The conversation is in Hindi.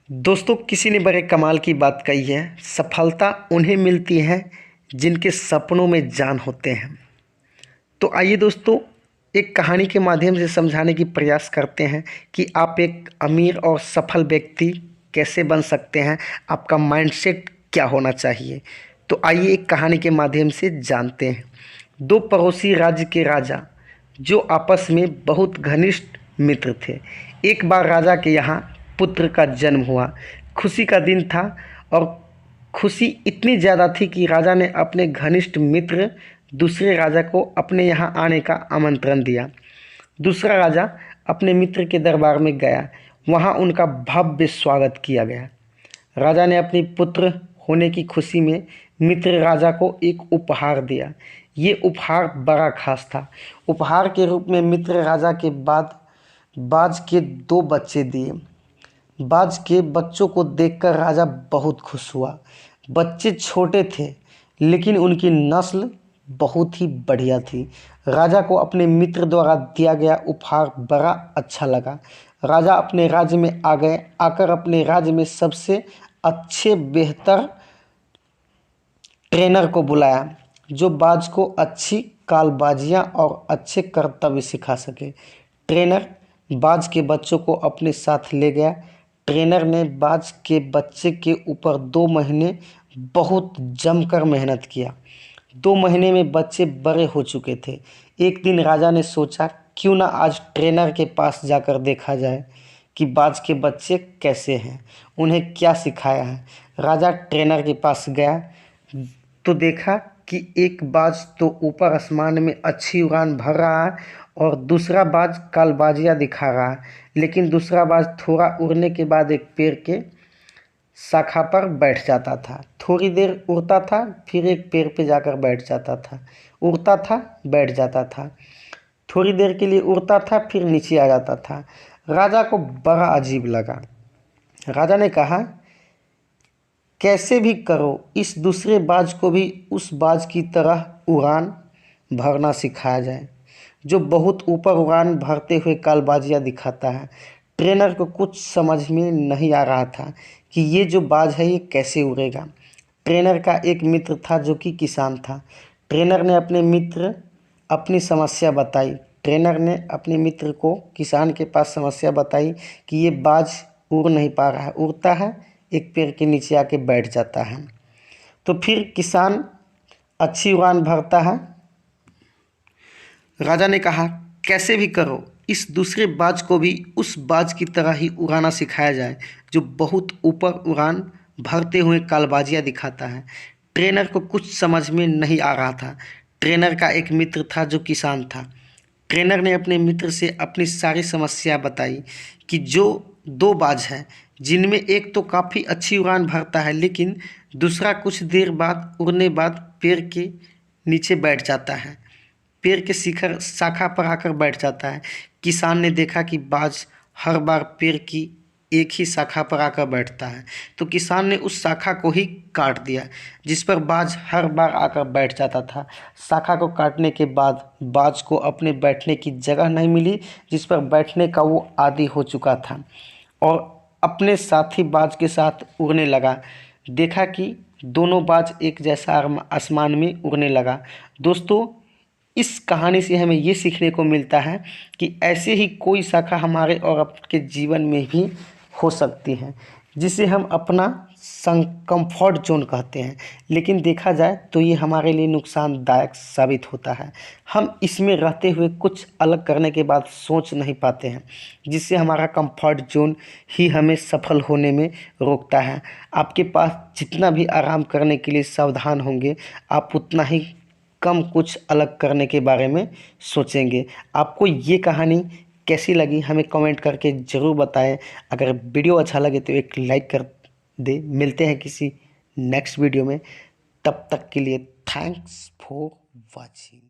दोस्तों, किसी ने बड़े कमाल की बात कही है। सफलता उन्हें मिलती है जिनके सपनों में जान होते हैं। तो आइए दोस्तों, एक कहानी के माध्यम से समझाने की प्रयास करते हैं कि आप एक अमीर और सफल व्यक्ति कैसे बन सकते हैं। आपका माइंडसेट क्या होना चाहिए। तो आइए एक कहानी के माध्यम से जानते हैं। दो पड़ोसी राज्य के राजा जो आपस में बहुत घनिष्ठ मित्र थे। एक बार राजा के यहाँ पुत्र का जन्म हुआ। खुशी का दिन था और खुशी इतनी ज़्यादा थी कि राजा ने अपने घनिष्ठ मित्र दूसरे राजा को अपने यहाँ आने का आमंत्रण दिया। दूसरा राजा अपने मित्र के दरबार में गया। वहाँ उनका भव्य स्वागत किया गया। राजा ने अपनी पुत्र होने की खुशी में मित्र राजा को एक उपहार दिया। ये उपहार बड़ा खास था। उपहार के रूप में मित्र राजा के बाद बाज के दो बच्चे दिए। बाज के बच्चों को देखकर राजा बहुत खुश हुआ। बच्चे छोटे थे लेकिन उनकी नस्ल बहुत ही बढ़िया थी। राजा को अपने मित्र द्वारा दिया गया उपहार बड़ा अच्छा लगा। राजा अपने राज्य में आकर अपने राज्य में सबसे अच्छे बेहतर ट्रेनर को बुलाया जो बाज को अच्छी कालबाजियाँ और अच्छे कर्तव्य सिखा सके। ट्रेनर बाज के बच्चों को अपने साथ ले गया। ट्रेनर ने बाज के बच्चे के ऊपर 2 महीने बहुत जमकर मेहनत किया। 2 महीने में बच्चे बड़े हो चुके थे। एक दिन राजा ने सोचा क्यों ना आज ट्रेनर के पास जाकर देखा जाए कि बाज के बच्चे कैसे हैं, उन्हें क्या सिखाया है। राजा ट्रेनर के पास गया तो देखा कि एक बाज तो ऊपर आसमान में अच्छी उड़ान भर रहा है और दूसरा बाज कालबाजियाँ दिखा रहा है। लेकिन दूसरा बाज थोड़ा उड़ने के बाद एक पेड़ के शाखा पर बैठ जाता था। थोड़ी देर उड़ता था, फिर एक पेड़ पे जाकर बैठ जाता था। उड़ता था, बैठ जाता था। थोड़ी देर के लिए उड़ता था, फिर नीचे आ जाता था। राजा को बड़ा अजीब लगा। राजा ने कहा, कैसे भी करो इस दूसरे बाज को भी उस बाज की तरह उड़ान भरना सिखाया जाए जो बहुत ऊपर उड़ान भरते हुए कालबाजियाँ दिखाता है। ट्रेनर को कुछ समझ में नहीं आ रहा था कि ये जो बाज है ये कैसे उड़ेगा। ट्रेनर का एक मित्र था जो कि किसान था। ट्रेनर ने अपनी समस्या बताई। ट्रेनर ने अपने मित्र को किसान के पास समस्या बताई कि ये बाज उड़ नहीं पा रहा है, उड़ता है, एक पेड़ के नीचे आके बैठ जाता है। तो फिर किसान अच्छी उड़ान भरता है। राजा ने कहा, कैसे भी करो इस दूसरे बाज को भी उस बाज की तरह ही उड़ाना सिखाया जाए जो बहुत ऊपर उड़ान भरते हुए कालबाजियाँ दिखाता है। ट्रेनर को कुछ समझ में नहीं आ रहा था। ट्रेनर का एक मित्र था जो किसान था। ट्रेनर ने अपने मित्र से अपनी सारी समस्या बताई कि जो दो बाज हैं जिनमें एक तो काफ़ी अच्छी उड़ान भरता है लेकिन दूसरा कुछ देर बाद उड़ने बाद पेड़ के नीचे बैठ जाता है, पेड़ के शिखर शाखा पर आकर बैठ जाता है। किसान ने देखा कि बाज हर बार पेड़ की एक ही शाखा पर आकर बैठता है, तो किसान ने उस शाखा को ही काट दिया जिस पर बाज हर बार आकर बैठ जाता था। शाखा को काटने के बाद बाज को अपने बैठने की जगह नहीं मिली जिस पर बैठने का वो आदी हो चुका था और अपने साथी बाज के साथ उड़ने लगा। देखा कि दोनों बाज एक जैसा आसमान में उड़ने लगा। दोस्तों, इस कहानी से हमें ये सीखने को मिलता है कि ऐसे ही कोई शाखा हमारे और आपके जीवन में भी हो सकती है जिसे हम अपना कंफर्ट जोन कहते हैं, लेकिन देखा जाए तो ये हमारे लिए नुकसानदायक साबित होता है। हम इसमें रहते हुए कुछ अलग करने के बाद सोच नहीं पाते हैं जिससे हमारा कंफर्ट जोन ही हमें सफल होने में रोकता है। आपके पास जितना भी आराम करने के लिए सावधान होंगे, आप उतना ही कम कुछ अलग करने के बारे में सोचेंगे। आपको ये कहानी कैसी लगी हमें कमेंट करके ज़रूर बताएं। अगर वीडियो अच्छा लगे तो एक लाइक कर दे। मिलते हैं किसी नेक्स्ट वीडियो में, तब तक के लिए थैंक्स फॉर वॉचिंग।